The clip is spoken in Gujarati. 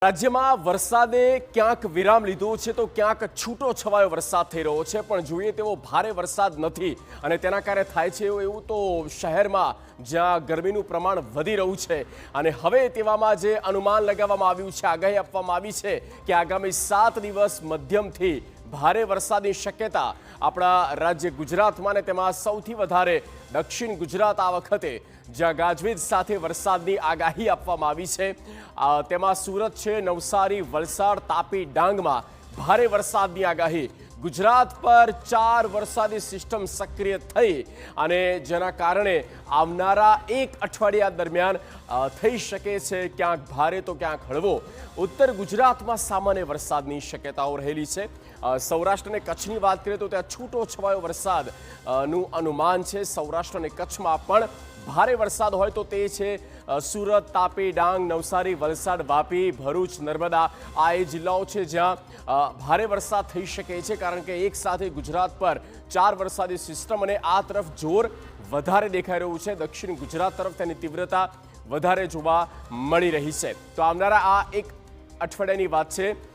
રાજ્યમાં વરસાદે ક્યાંક વિરામ લીધો છે તો ક્યાંક છૂટો છવાયો વરસાદ થઈ રહ્યો છે, પણ જોઈએ તેવો ભારે વરસાદ નથી અને તેના કારણે થાય છે એવું તો શહેરમાં જ્યાં ગરમીનું પ્રમાણ વધી રહ્યું છે અને હવે તેવામાં જે અનુમાન લગાવવામાં આવ્યું છે, આગાહી આપવામાં આવી છે કે આગામી 7 દિવસ મધ્યમથી ભારે વરસાદની શક્યતા આપણા રાજ્ય ગુજરાતમાં ને તેમાં સૌથી વધારે દક્ષિણ ગુજરાત આ વખતે જ્યાં ગાજવીજ સાથે વરસાદની આગાહી આપવામાં આવી છે તેમાં સુરત છે, નવસારી, વલસાડ, તાપી, ડાંગમાં ભારે વરસાદની આગાહી। ગુજરાત પર 4 વરસાદી સિસ્ટમ સક્રિય થઈ અને જેના કારણે આવનારા એક અઠવાડિયા દરમિયાન થઈ શકે છે ક્યાંક ભારે તો ક્યાંક હળવો। ઉત્તર ગુજરાતમાં સામાન્ય વરસાદની શક્યતાઓ રહેલી છે। સૌરાષ્ટ્ર અને કચ્છની વાત કરીએ તો ત્યાં છૂટો છવાયો વરસાદનું અનુમાન છે। સૌરાષ્ટ્ર અને કચ્છમાં પણ ભારે વરસાદ હોય તો તે છે સુરત, તાપી, ડાંગ, નવસારી, વલસાડ, વાપી, ભરૂચ, નર્મદા આ એ જિલ્લાઓ છે જ્યાં ભારે વરસાદ થઈ શકે છે, કારણ કે એક સાથે ગુજરાત પર 4 વરસાદી સિસ્ટમ અને આ તરફ જોર વધારે દેખાઈ રહ્યું છે। દક્ષિણ ગુજરાત તરફ તેની તીવ્રતા વધારે જોવા મળી રહી છે। તો આવનારા આ એક અઠવાડિયાની વાત છે